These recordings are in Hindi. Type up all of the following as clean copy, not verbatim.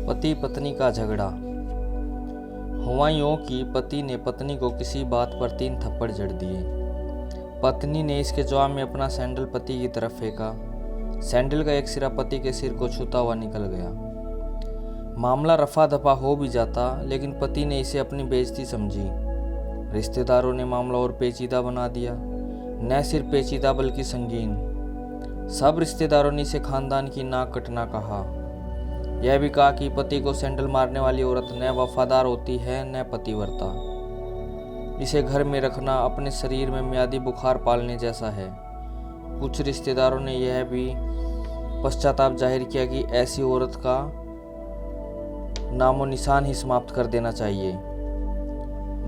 पति पत्नी का झगड़ा। हुआ यूं कि पति ने पत्नी को किसी बात पर 3 थप्पड़ जड़ दिए। पत्नी ने इसके जवाब में अपना सैंडल पति की तरफ फेंका। सैंडल का एक सिरा पति के सिर को छूता हुआ निकल गया। मामला रफा दफा हो भी जाता, लेकिन पति ने इसे अपनी बेइज्जती समझी। रिश्तेदारों ने मामला और पेचीदा बना दिया। न सिर्फ पेचीदा बल्कि संगीन। सब रिश्तेदारों ने इसे खानदान की नाक कटना कहा। यह भी कहा कि पति को सैंडल मारने वाली औरत न वफादार होती है न पतिव्रता। इसे घर में रखना अपने शरीर में मियादी बुखार पालने जैसा है। कुछ रिश्तेदारों ने यह भी पश्चाताप जाहिर किया कि ऐसी औरत का नामो निशान ही समाप्त कर देना चाहिए।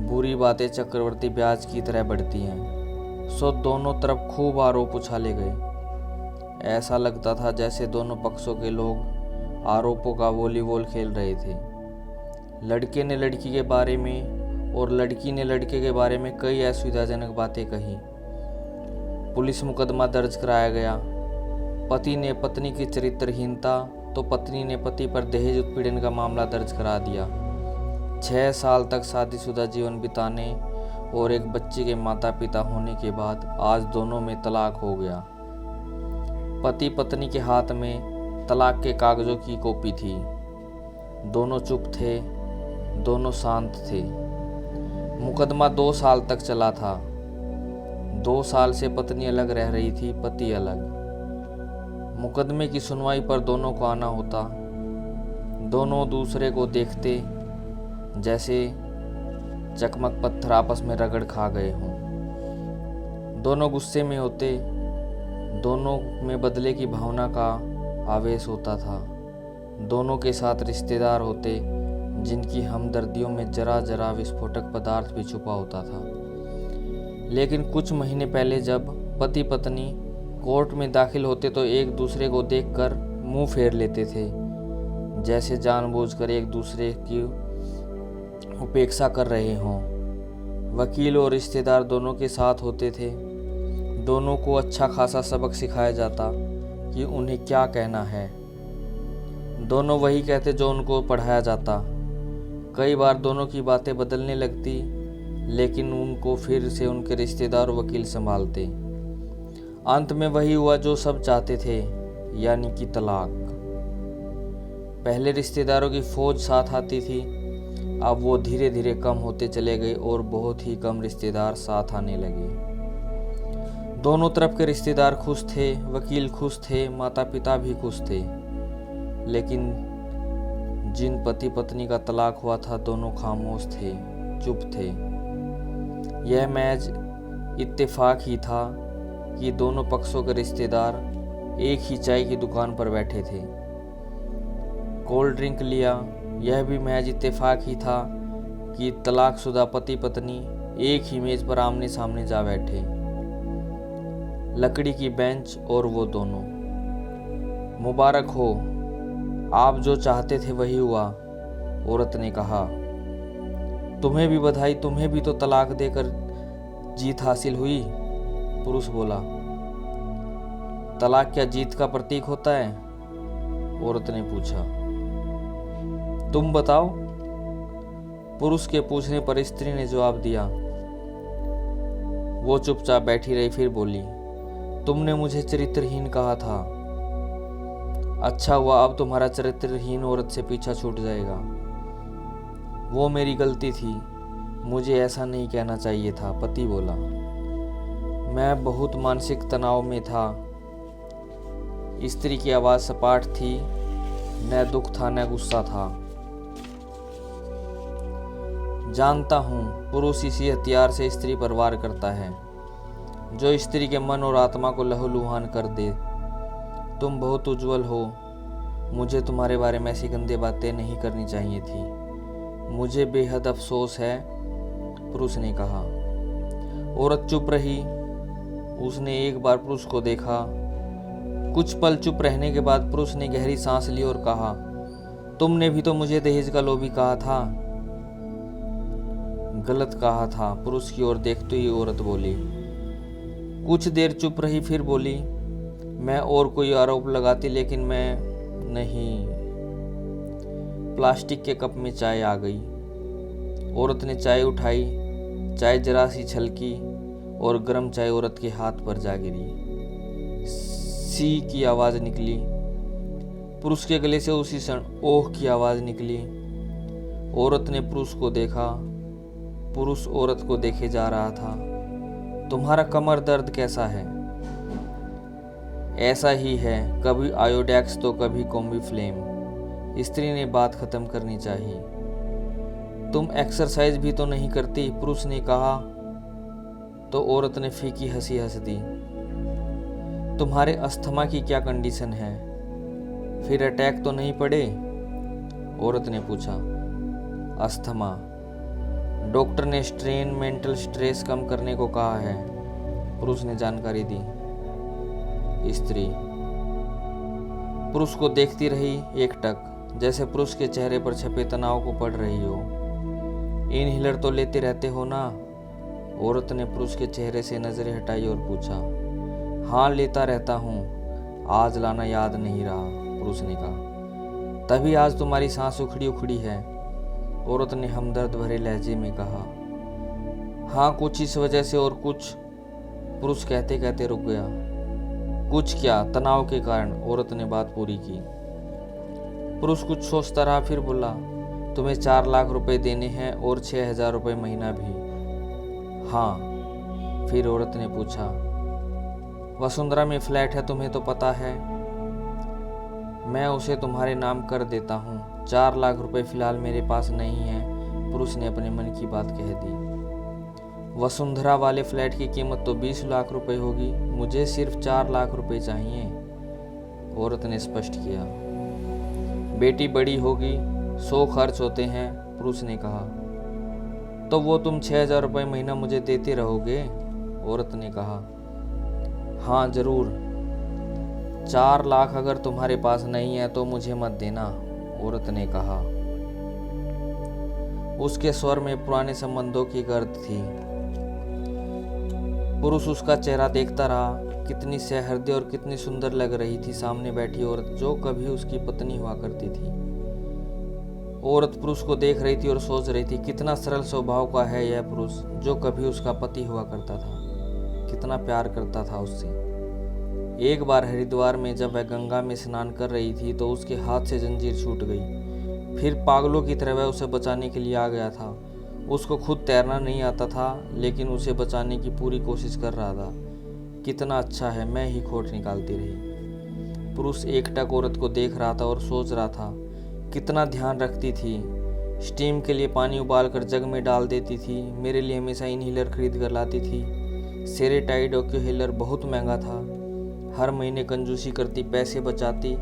बुरी बातें चक्रवर्ती ब्याज की तरह बढ़ती हैं, सो दोनों तरफ खूब आरोप उछाले गए। ऐसा लगता था जैसे दोनों पक्षों के लोग आरोपों का वॉलीबॉल खेल रहे थे। लड़के ने लड़की के बारे में और लड़की ने लड़के के बारे में कई असुविधाजनक बातें कही। पुलिस मुकदमा दर्ज कराया गया। पति ने पत्नी की चरित्रहीनता तो पत्नी ने पति पर दहेज उत्पीड़न का मामला दर्ज करा दिया। 6 साल तक शादीशुदा जीवन बिताने और एक बच्चे के माता पिता होने के बाद आज दोनों में तलाक हो गया। पति पत्नी के हाथ में तलाक के कागजों की कॉपी थी। दोनों चुप थे, दोनों शांत थे। मुकदमा 2 साल तक चला था। 2 साल से पत्नी अलग रह रही थी, पति अलग। मुकदमे की सुनवाई पर दोनों को आना होता। दोनों दूसरे को देखते जैसे चकमक पत्थर आपस में रगड़ खा गए हों। दोनों गुस्से में होते, दोनों में बदले की भावना का आवेश होता था। दोनों के साथ रिश्तेदार होते जिनकी हमदर्दियों में जरा जरा विस्फोटक पदार्थ भी छुपा होता था। लेकिन कुछ महीने पहले जब पति पत्नी कोर्ट में दाखिल होते तो एक दूसरे को देखकर मुंह फेर लेते थे, जैसे जानबूझकर एक दूसरे की उपेक्षा कर रहे हों। वकील और रिश्तेदार दोनों के साथ होते थे। दोनों को अच्छा खासा सबक सिखाया जाता कि उन्हें क्या कहना है। दोनों वही कहते जो उनको पढ़ाया जाता। कई बार दोनों की बातें बदलने लगती, लेकिन उनको फिर से उनके रिश्तेदार और वकील संभालते। अंत में वही हुआ जो सब चाहते थे, यानी कि तलाक। पहले रिश्तेदारों की फौज साथ आती थी, अब वो धीरे धीरे कम होते चले गए और बहुत ही कम रिश्तेदार साथ आने लगे। दोनों तरफ के रिश्तेदार खुश थे, वकील खुश थे, माता पिता भी खुश थे। लेकिन जिन पति पत्नी का तलाक हुआ था, दोनों खामोश थे, चुप थे। यह महज इत्तेफाक ही था कि दोनों पक्षों के रिश्तेदार एक ही चाय की दुकान पर बैठे थे, कोल्ड ड्रिंक लिया। यह भी महज इत्तेफाक ही था कि तलाकशुदा पति पत्नी एक ही मेज पर आमने सामने जा बैठे। लकड़ी की बेंच और वो दोनों। मुबारक हो, आप जो चाहते थे वही हुआ, औरत ने कहा। तुम्हें भी बधाई, तुम्हें भी तो तलाक देकर जीत हासिल हुई, पुरुष बोला। तलाक क्या जीत का प्रतीक होता है? औरत ने पूछा। तुम बताओ, पुरुष के पूछने पर स्त्री ने जवाब दिया। वो चुपचाप बैठी रही, फिर बोली, तुमने मुझे चरित्रहीन कहा था। अच्छा हुआ, अब तुम्हारा चरित्रहीन औरत से पीछा छूट जाएगा। वो मेरी गलती थी, मुझे ऐसा नहीं कहना चाहिए था, पति बोला। मैं बहुत मानसिक तनाव में था। स्त्री की आवाज़ सपाट थी, न दुख था न गुस्सा था। जानता हूँ, पुरुष इसी हथियार से स्त्री पर वार करता है, जो स्त्री के मन और आत्मा को लहूलुहान कर दे। तुम बहुत उज्जवल हो, मुझे तुम्हारे बारे में ऐसी गंदी बातें नहीं करनी चाहिए थी। मुझे बेहद अफसोस है, पुरुष ने कहा। औरत चुप रही। उसने एक बार पुरुष को देखा। कुछ पल चुप रहने के बाद पुरुष ने गहरी सांस ली और कहा, तुमने भी तो मुझे दहेज का लोभी कहा था। गलत कहा था, पुरुष की ओर देखते ही औरत बोली। कुछ देर चुप रही, फिर बोली, मैं और कोई आरोप लगाती, लेकिन मैं नहीं। प्लास्टिक के कप में चाय आ गई। औरत ने चाय उठाई, चाय जरा सी छलकी और गर्म चाय औरत के हाथ पर जा गिरी। सी की आवाज़ निकली। पुरुष के गले से उसी क्षण ओह की आवाज़ निकली। औरत ने पुरुष को देखा। पुरुष औरत को देखे जा रहा था। तुम्हारा कमर दर्द कैसा है? ऐसा ही है, कभी आयोडेक्स तो कभी कॉम्बीफ्लेम। स्त्री ने बात खत्म करनी चाहिए। तुम एक्सरसाइज भी तो नहीं करती, पुरुष ने कहा तो औरत ने फीकी हंसी हंस दी। तुम्हारे अस्थमा की क्या कंडीशन है? फिर अटैक तो नहीं पड़े? औरत ने पूछा। अस्थमा, डॉक्टर ने स्ट्रेन मेंटल स्ट्रेस कम करने को कहा है, पुरुष ने जानकारी दी। स्त्री पुरुष को देखती रही एकटक, जैसे पुरुष के चेहरे पर छपे तनाव को पढ़ रही हो। इनहेलर तो लेते रहते हो ना? औरत ने पुरुष के चेहरे से नजरें हटाई और पूछा। हाँ, लेता रहता हूँ, आज लाना याद नहीं रहा, पुरुष ने कहा। तभी आज तुम्हारी सांस उखड़ी उखड़ी है, औरत ने हमदर्द भरे लहजे में कहा। हाँ, कुछ इस वजह से और कुछ, पुरुष कहते कहते रुक गया। कुछ क्या, तनाव के कारण, औरत ने बात पूरी की। पुरुष कुछ सोचता रहा, फिर बोला, तुम्हें 4 लाख रुपए देने हैं और 6,000 रुपये महीना भी। हाँ। फिर औरत ने पूछा, वसुंधरा में फ्लैट है, तुम्हें तो पता है। मैं उसे तुम्हारे नाम कर देता हूँ। 4 लाख रुपए फिलहाल मेरे पास नहीं है, पुरुष ने अपने मन की बात कह दी। वसुंधरा वाले फ्लैट की कीमत तो 20 लाख रुपए होगी, मुझे सिर्फ 4 लाख रुपए चाहिए, औरत ने स्पष्ट किया। बेटी बड़ी होगी, 100 खर्च होते हैं, पुरुष ने कहा। तो वो तुम 6,000 रुपये महीना मुझे देते रहोगे? औरत ने कहा। हाँ जरूर। 4 लाख अगर तुम्हारे पास नहीं है तो मुझे मत देना, औरत ने कहा। उसके स्वर में पुराने संबंधों की गर्द थी। पुरुष उसका चेहरा देखता रहा। कितनी सहृदय और कितनी सुंदर लग रही थी सामने बैठी औरत, जो कभी उसकी पत्नी हुआ करती थी। औरत पुरुष को देख रही थी और सोच रही थी, कितना सरल स्वभाव का है यह पुरुष, जो कभी उसका पति हुआ करता था। कितना प्यार करता था उससे। एक बार हरिद्वार में जब वह गंगा में स्नान कर रही थी तो उसके हाथ से जंजीर छूट गई। फिर पागलों की तरह वह उसे बचाने के लिए आ गया था। उसको खुद तैरना नहीं आता था, लेकिन उसे बचाने की पूरी कोशिश कर रहा था। कितना अच्छा है, मैं ही खोट निकालती रही। पुरुष एकटक औरत को देख रहा था और सोच रहा था, कितना ध्यान रखती थी। स्टीम के लिए पानी उबाल कर जग में डाल देती थी, मेरे लिए हमेशा इनहेलर खरीद कर लाती थी। सेरेटाइड ऑक्यूहेलर बहुत महंगा था। हर महीने कंजूसी करती, पैसे बचाती,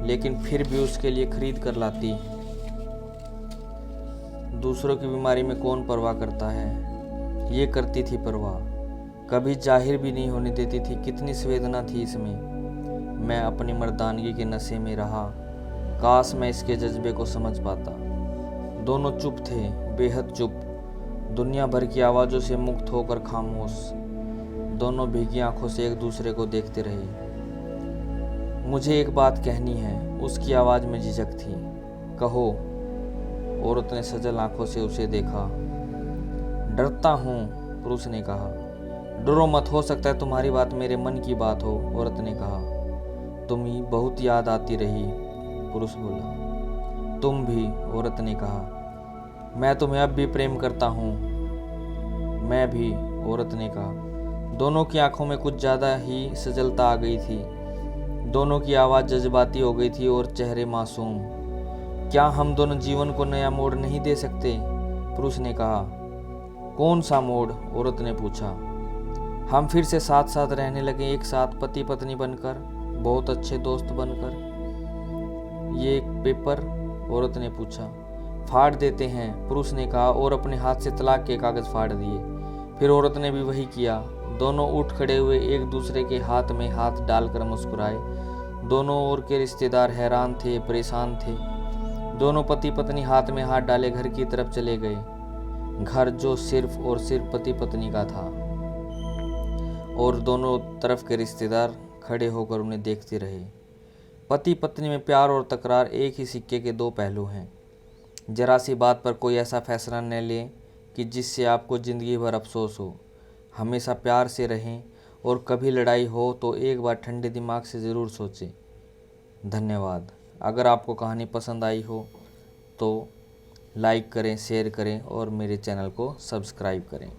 लेकिन फिर भी उसके लिए खरीद कर लाती। दूसरों की बीमारी में कौन परवाह करता है, ये करती थी परवाह। कभी जाहिर भी नहीं होने देती थी। कितनी संवेदना थी इसमें। मैं अपनी मर्दानगी के नशे में रहा। काश मैं इसके जज्बे को समझ पाता। दोनों चुप थे, बेहद चुप, दुनिया भर की आवाज़ों से मुक्त होकर खामोश। दोनों भीगी आंखों से एक दूसरे को देखते रहे। मुझे एक बात कहनी है, उसकी आवाज़ में झिझक थी। कहो, औरत ने सजल आंखों से उसे देखा। डरता हूँ, पुरुष ने कहा। डरो मत, हो सकता है तुम्हारी बात मेरे मन की बात हो, औरत ने कहा। तुम्हें बहुत याद आती रही, पुरुष बोला। तुम भी, औरत ने कहा। मैं तुम्हें अब भी प्रेम करता हूँ। मैं भी, औरत ने कहा। दोनों की आंखों में कुछ ज़्यादा ही सजलता आ गई थी। दोनों की आवाज़ जज्बाती हो गई थी और चेहरे मासूम। क्या हम दोनों जीवन को नया मोड़ नहीं दे सकते, पुरुष ने कहा। कौन सा मोड़, औरत ने पूछा। हम फिर से साथ साथ रहने लगे, एक साथ पति पत्नी बनकर, बहुत अच्छे दोस्त बनकर। ये एक पेपर, औरत ने पूछा। फाड़ देते हैं, पुरुष ने कहा और अपने हाथ से तलाक के कागज फाड़ दिए। फिर औरत ने भी वही किया। दोनों उठ खड़े हुए, एक दूसरे के हाथ में हाथ डालकर मुस्कुराए। दोनों ओर के रिश्तेदार हैरान थे, परेशान थे। दोनों पति पत्नी हाथ में हाथ डाले घर की तरफ चले गए। घर जो सिर्फ और सिर्फ पति पत्नी का था, और दोनों तरफ के रिश्तेदार खड़े होकर उन्हें देखते रहे। पति पत्नी में प्यार और तकरार एक ही सिक्के के दो पहलू हैं। ज़रा सी बात पर कोई ऐसा फैसला न लें कि जिससे आपको ज़िंदगी भर अफसोस हो। हमेशा प्यार से रहें और कभी लड़ाई हो तो एक बार ठंडे दिमाग से ज़रूर सोचें। धन्यवाद। अगर आपको कहानी पसंद आई हो तो लाइक करें, शेयर करें और मेरे चैनल को सब्सक्राइब करें।